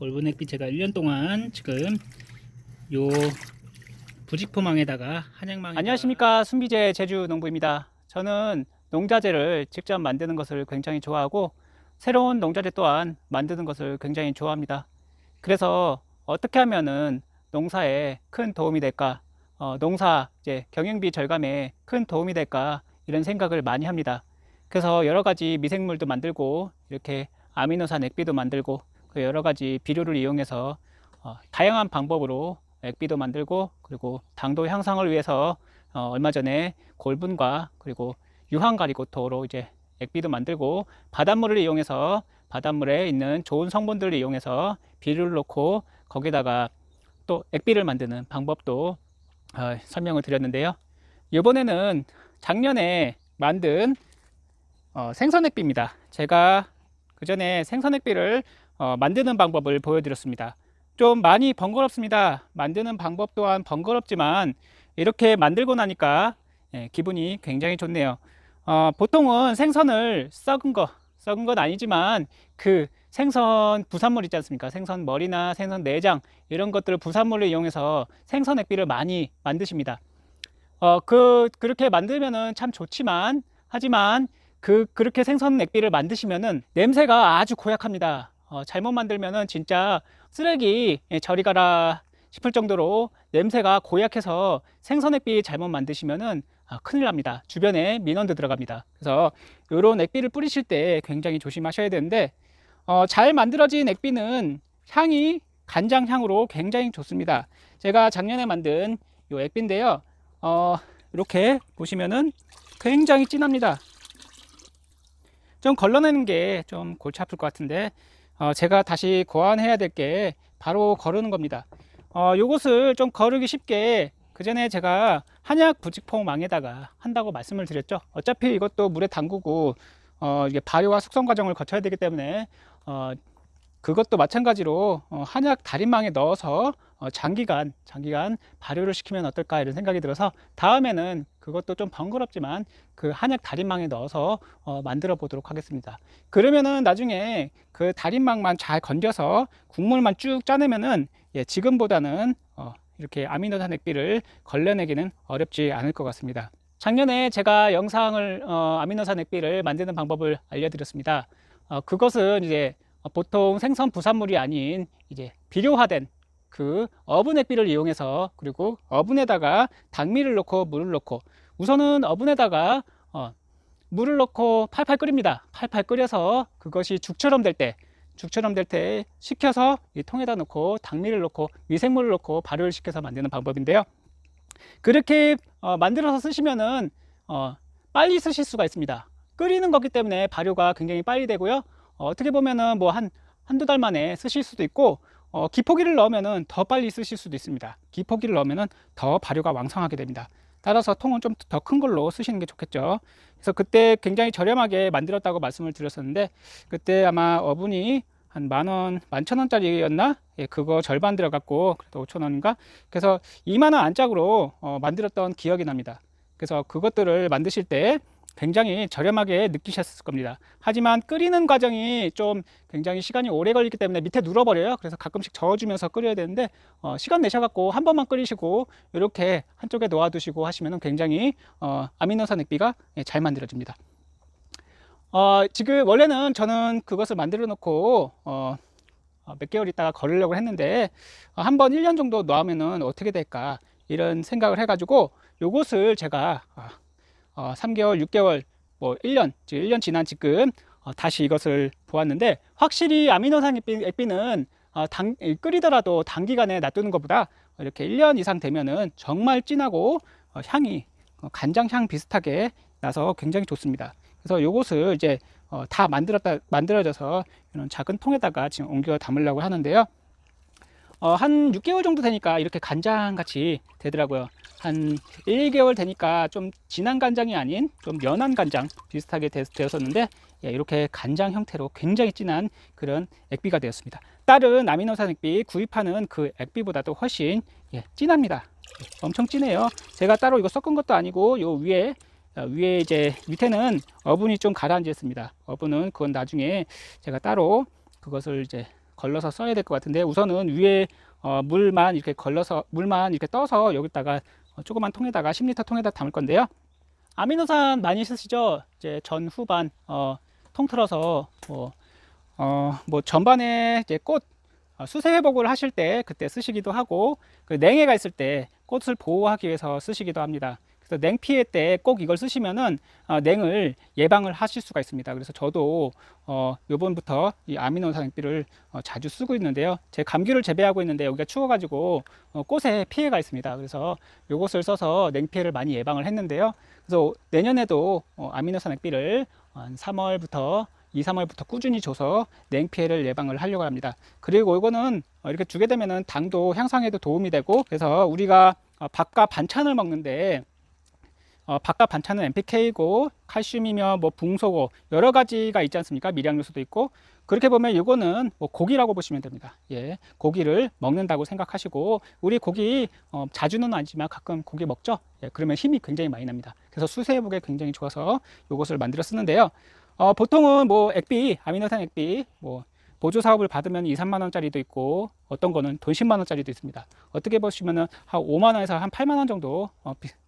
골본 액비 제가 1년 동안 지금 요 부직포망에다가 한약망. 안녕하십니까, 순비제 제주농부입니다. 저는 농자재를 직접 만드는 것을 굉장히 좋아하고 새로운 농자재 또한 만드는 것을 굉장히 좋아합니다. 그래서 어떻게 하면은 농사에 큰 도움이 될까, 농사 이제 경영비 절감에 큰 도움이 될까, 이런 생각을 많이 합니다. 그래서 여러 가지 미생물도 만들고 이렇게 아미노산 액비도 만들고 그 여러 가지 비료를 이용해서 다양한 방법으로 액비도 만들고, 그리고 당도 향상을 위해서 얼마 전에 골분과 그리고 유황가리고토로 이제 액비도 만들고, 바닷물을 이용해서 바닷물에 있는 좋은 성분들을 이용해서 비료를 넣고 거기다가 또 액비를 만드는 방법도 설명을 드렸는데요. 이번에는 작년에 만든 생선 액비입니다. 제가 그 전에 생선 액비를 만드는 방법을 보여드렸습니다. 좀 많이 번거롭습니다. 만드는 방법 또한 번거롭지만 이렇게 만들고 나니까 기분이 굉장히 좋네요. 보통은 생선을 썩은 건 아니지만 그 생선 부산물 있지 않습니까? 생선 머리나 생선 내장 이런 것들을 부산물을 이용해서 생선 액비를 많이 만드십니다. 그렇게 만들면은 참 좋지만, 하지만 그렇게 생선 액비를 만드시면은 냄새가 아주 고약합니다. 잘못 만들면은 진짜 쓰레기 저리 가라 싶을 정도로 냄새가 고약해서 생선 액비 잘못 만드시면은 큰일 납니다. 주변에 민원도 들어갑니다. 그래서 이런 액비를 뿌리실 때 굉장히 조심하셔야 되는데, 잘 만들어진 액비는 향이 간장 향으로 굉장히 좋습니다. 제가 작년에 만든 이 액비인데요. 이렇게 보시면은 굉장히 진합니다. 좀 걸러내는 게 좀 골치 아플 것 같은데, 제가 다시 고안해야 될 게 바로 거르는 겁니다. 요것을 좀 거르기 쉽게 그 전에 제가 한약 부직포망에다가 한다고 말씀을 드렸죠. 어차피 이것도 물에 담그고 이게 발효와 숙성 과정을 거쳐야 되기 때문에 그것도 마찬가지로 한약 달인망에 넣어서 장기간 발효를 시키면 어떨까, 이런 생각이 들어서 다음에는 그것도 좀 번거롭지만 그 한약 달인망에 넣어서 만들어 보도록 하겠습니다. 그러면은 나중에 그 달인망만 잘 건져서 국물만 쭉 짜내면은 지금보다는 이렇게 아미노산 액비를 걸러내기는 어렵지 않을 것 같습니다. 작년에 제가 영상을 아미노산 액비를 만드는 방법을 알려드렸습니다. 그것은 이제 보통 생선 부산물이 아닌 이제 비료화된 그 어분 액비를 이용해서, 그리고 어분에다가 당미를 넣고 물을 넣고, 우선은 어분에다가 물을 넣고 팔팔 끓입니다. 팔팔 끓여서 그것이 죽처럼 될 때 식혀서 이 통에다 넣고 당미를 넣고 미생물을 넣고 발효를 시켜서 만드는 방법인데요. 그렇게 만들어서 쓰시면은 빨리 쓰실 수가 있습니다. 끓이는 거기 때문에 발효가 굉장히 빨리 되고요. 어떻게 보면은 뭐 한두 달 만에 쓰실 수도 있고, 기포기를 넣으면은 더 빨리 쓰실 수도 있습니다. 기포기를 넣으면은 더 발효가 왕성하게 됩니다. 따라서 통은 좀 더 큰 걸로 쓰시는 게 좋겠죠. 그래서 그때 굉장히 저렴하게 만들었다고 말씀을 드렸었는데, 그때 아마 어분이 한 10,000원, 11,000원짜리였나? 예, 그거 절반 들어갔고, 그래도 5,000원인가? 그래서 20,000원 안짝으로 만들었던 기억이 납니다. 그래서 그것들을 만드실 때 굉장히 저렴하게 느끼셨을 겁니다. 하지만 끓이는 과정이 좀 굉장히 시간이 오래 걸리기 때문에 밑에 눌어버려요. 그래서 가끔씩 저어주면서 끓여야 되는데, 시간 내셔갖고 한 번만 끓이시고 이렇게 한쪽에 놓아두시고 하시면 굉장히 아미노산 액비가 잘 만들어집니다. 지금 원래는 저는 그것을 만들어 놓고 몇 개월 있다가 걸으려고 했는데, 한번 1년 정도 놔으면 어떻게 될까, 이런 생각을 해가지고 요것을 제가 3개월, 6개월, 뭐 1년, 1년 지난 지금 다시 이것을 보았는데, 확실히 아미노산 액비는 끓이더라도 단기간에 놔두는 것보다 이렇게 1년 이상 되면은 정말 진하고 향이 간장향 비슷하게 나서 굉장히 좋습니다. 그래서 요것을 이제 다 만들어져서 이런 작은 통에다가 지금 옮겨 담으려고 하는데요. 한 6개월 정도 되니까 이렇게 간장 같이 되더라고요. 한 1, 2개월 되니까 좀 진한 간장이 아닌 좀 연한 간장 비슷하게 되었었는데, 이렇게 간장 형태로 굉장히 진한 그런 액비가 되었습니다. 다른 아미노산 액비 구입하는 그 액비보다도 훨씬 진합니다. 엄청 진해요. 제가 따로 이거 섞은 것도 아니고, 요 위에 이제 밑에는 어분이 좀 가라앉아 있습니다. 어분은 그건 나중에 제가 따로 그것을 이제 걸러서 써야 될 것 같은데, 우선은 위에 물만 이렇게 걸러서 물만 이렇게 떠서 여기다가 조그만 통에다가 10리터 통에다 담을 건데요. 아미노산 많이 쓰시죠? 이제 전 후반 통틀어서 뭐 전반에 이제 꽃 수세 회복을 하실 때 그때 쓰시기도 하고, 그 냉해가 있을 때 꽃을 보호하기 위해서 쓰시기도 합니다. 그래서 냉 피해 때 꼭 이걸 쓰시면은 냉을 예방을 하실 수가 있습니다. 그래서 저도 요번부터 이 아미노산 액비를 자주 쓰고 있는데요. 제 감귤을 재배하고 있는데 여기가 추워가지고 꽃에 피해가 있습니다. 그래서 요것을 써서 냉 피해를 많이 예방을 했는데요. 그래서 내년에도 아미노산 액비를 한 3월부터 2, 3월부터 꾸준히 줘서 냉 피해를 예방을 하려고 합니다. 그리고 이거는 이렇게 주게 되면은 당도 향상에도 도움이 되고, 그래서 우리가 밥과 반찬을 먹는데 밥과 반찬은 NPK고 칼슘이며 뭐 붕소고 여러 가지가 있지 않습니까? 미량요소도 있고. 그렇게 보면 이거는 뭐 고기라고 보시면 됩니다. 예, 고기를 먹는다고 생각하시고, 우리 고기 자주는 아니지만 가끔 고기 먹죠. 예, 그러면 힘이 굉장히 많이 납니다. 그래서 수세 회복에 굉장히 좋아서 이것을 만들어 쓰는데요. 보통은 뭐 액비, 아미노산 액비 뭐 보조 사업을 받으면 2, 3만 원짜리도 있고, 어떤 거는 돈 10만 원짜리도 있습니다. 어떻게 보시면은 한 5만 원에서 한 8만 원 정도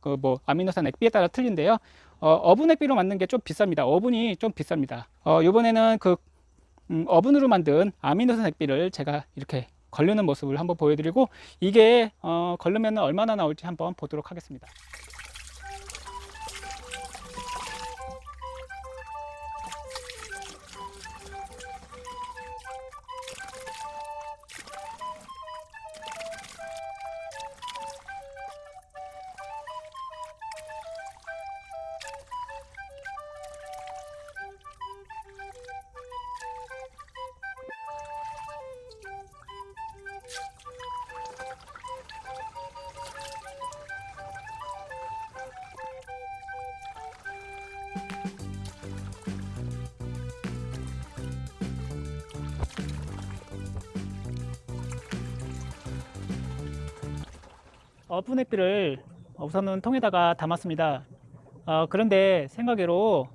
그 뭐 아미노산 액비에 따라 틀린데요. 어분 액비로 만든 게 좀 비쌉니다. 어분이 좀 비쌉니다. 이번에는 그 어분으로 만든 아미노산 액비를 제가 이렇게 걸르는 모습을 한번 보여드리고, 이게 걸르면 얼마나 나올지 한번 보도록 하겠습니다. 어분 액비를 우선은 통에다가 담았습니다. 그런데 생각외로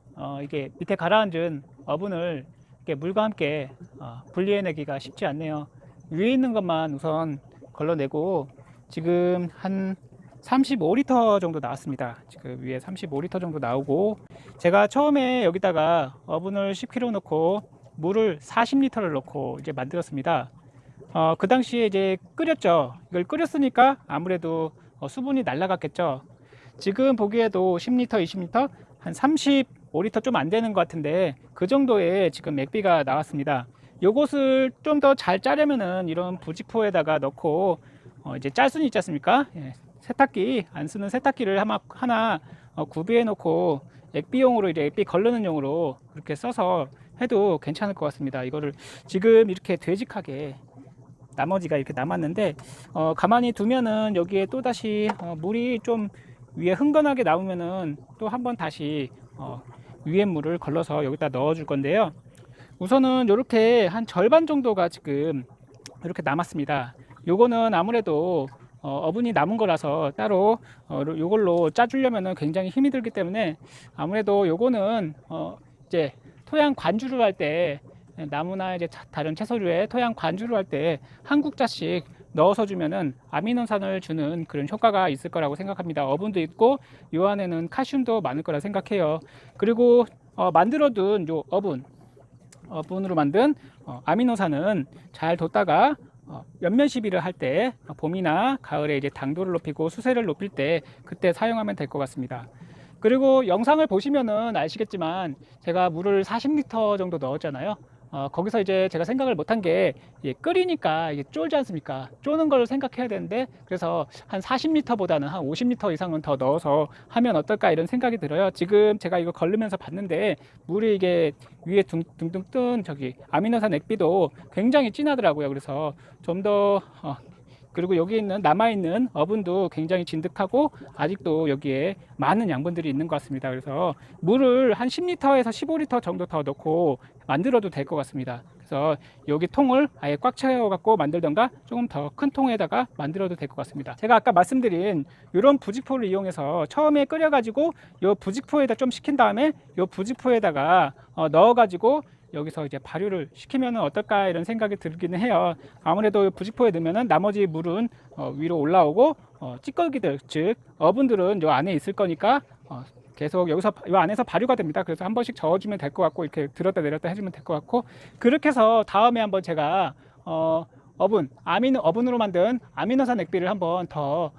이게 밑에 가라앉은 어분을 이렇게 물과 함께 분리해내기가 쉽지 않네요. 위에 있는 것만 우선 걸러내고, 지금 한 35리터 정도 나왔습니다. 지금 위에 35리터 정도 나오고, 제가 처음에 여기다가 어분을 10kg 넣고 물을 40리터를 넣고 이제 만들었습니다. 그 당시에 이제 끓였죠. 이걸 끓였으니까 아무래도 수분이 날아갔겠죠. 지금 보기에도 10리터, 20리터, 한 35리터 좀 안 되는 것 같은데, 그 정도의 지금 액비가 나왔습니다. 요것을 좀 더 잘 짜려면은 이런 부직포에다가 넣고 이제 짤 수는 있지 않습니까? 예, 세탁기, 안 쓰는 세탁기를 하나 구비해 놓고 액비용으로, 이제 액비 걸르는 용으로 그렇게 써서 해도 괜찮을 것 같습니다. 이거를 지금 이렇게 되직하게 나머지가 이렇게 남았는데, 가만히 두면은 여기에 또 다시 물이 좀 위에 흥건하게 나오면은 또 한번 다시 위에 물을 걸러서 여기다 넣어 줄 건데요. 우선은 이렇게 한 절반 정도가 지금 이렇게 남았습니다. 요거는 아무래도 어분이 남은 거라서 따로 요걸로 짜주려면은 굉장히 힘이 들기 때문에, 아무래도 요거는 이제 토양 관주를 할 때, 나무나 이제 다른 채소류에 토양 관주를 할 때 한 국자씩 넣어서 주면은 아미노산을 주는 그런 효과가 있을 거라고 생각합니다. 어분도 있고 요 안에는 칼슘도 많을 거라 생각해요. 그리고 만들어둔 요 어분으로 만든 아미노산은 잘 뒀다가 연면 시비를 할 때, 봄이나 가을에 이제 당도를 높이고 수세를 높일 때 그때 사용하면 될 것 같습니다. 그리고 영상을 보시면은 아시겠지만 제가 물을 40리터 정도 넣었잖아요. 거기서 이제 제가 생각을 못한 게, 끓이니까 이게 쫄지 않습니까? 쪼는 걸 생각해야 되는데, 그래서 한 40리터보다는 한 50리터 이상은 더 넣어서 하면 어떨까 이런 생각이 들어요. 지금 제가 이거 걸르면서 봤는데 물이 이게 위에 둥둥 뜬 저기 아미노산 액비도 굉장히 진하더라고요. 그래서 좀 더 그리고 여기 있는 남아있는 어분도 굉장히 진득하고 아직도 여기에 많은 양분들이 있는 것 같습니다. 그래서 물을 한 10리터에서 15리터 정도 더 넣고 만들어도 될 것 같습니다. 그래서 여기 통을 아예 꽉 채워 갖고 만들던가 조금 더 큰 통에다가 만들어도 될 것 같습니다. 제가 아까 말씀드린 이런 부직포를 이용해서 처음에 끓여 가지고 이 부직포에다 좀 식힌 다음에 이 부직포에다가 넣어 가지고 여기서 이제 발효를 시키면 어떨까 이런 생각이 들기는 해요. 아무래도 부직포에 넣으면 나머지 물은 위로 올라오고 찌꺼기들 즉 어분들은 요 안에 있을 거니까 계속 여기서 이 안에서 발효가 됩니다. 그래서 한 번씩 저어주면 될 것 같고 이렇게 들었다 내렸다 해주면 될 것 같고 그렇게 해서 다음에 한번 제가 어분으로 만든 아미노산 액비를 한번 더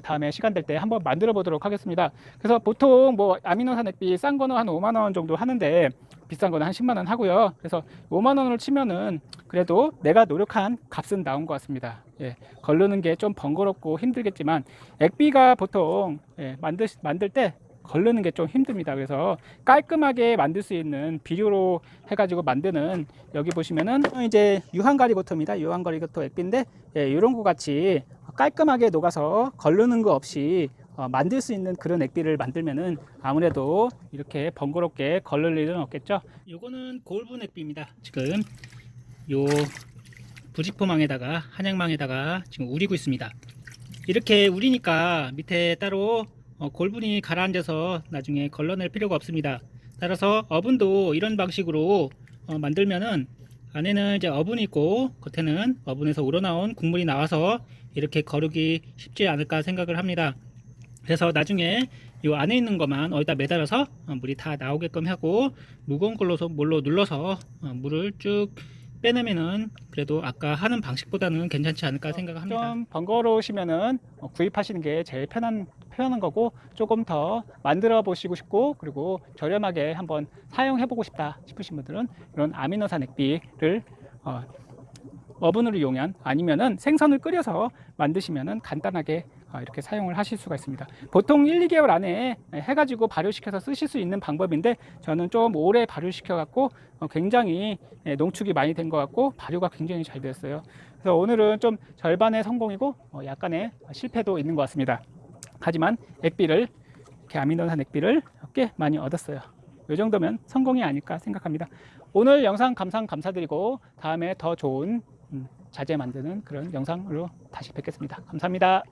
다음에 시간 될 때 한번 만들어 보도록 하겠습니다. 그래서 보통 뭐 아미노산 액비 싼 거는 한 5만 원 정도 하는데 비싼 거는 한 10만 원 하고요. 그래서 5만 원으로 치면은 그래도 내가 노력한 값은 나온 것 같습니다. 예, 걸르는 게 좀 번거롭고 힘들겠지만 액비가 보통 만들 때 걸르는 게 좀 힘듭니다. 그래서 깔끔하게 만들 수 있는 비료로 해가지고 만드는 여기 보시면은 이제 유황가리고토입니다. 유황가리고토 액비인데 이런 거 같이 깔끔하게 녹아서 걸르는 거 없이 만들 수 있는 그런 액비를 만들면은 아무래도 이렇게 번거롭게 걸릴 일은 없겠죠. 요거는 골분 액비입니다. 지금 요 부직포망에다가 한약망에다가 지금 우리고 있습니다. 이렇게 우리니까 밑에 따로 골분이 가라앉아서 나중에 걸러낼 필요가 없습니다. 따라서 어분도 이런 방식으로 만들면은 안에는 이제 어분이 있고 겉에는 어분에서 우러나온 국물이 나와서 이렇게 거르기 쉽지 않을까 생각을 합니다. 그래서 나중에 이 안에 있는 것만 어디다 매달아서 물이 다 나오게끔 하고 무거운 뭘로 눌러서 물을 쭉 빼내면은 그래도 아까 하는 방식보다는 괜찮지 않을까 생각합니다. 좀 번거로우시면은 구입하시는 게 제일 편한 거고 조금 더 만들어 보시고 싶고 그리고 저렴하게 한번 사용해 보고 싶다 싶으신 분들은 이런 아미노산 액비를 어분으로 이용한 아니면은 생선을 끓여서 만드시면은 간단하게 이렇게 사용을 하실 수가 있습니다. 보통 1, 2개월 안에 해가지고 발효시켜서 쓰실 수 있는 방법인데 저는 좀 오래 발효시켜 갖고 굉장히 농축이 많이 된 것 같고 발효가 굉장히 잘 되었어요. 그래서 오늘은 좀 절반의 성공이고 약간의 실패도 있는 것 같습니다. 하지만 액비를 이렇게 아미노산 액비를 꽤 많이 얻었어요. 이 정도면 성공이 아닐까 생각합니다. 오늘 영상 감사드리고 다음에 더 좋은 자재 만드는 그런 영상으로 다시 뵙겠습니다. 감사합니다.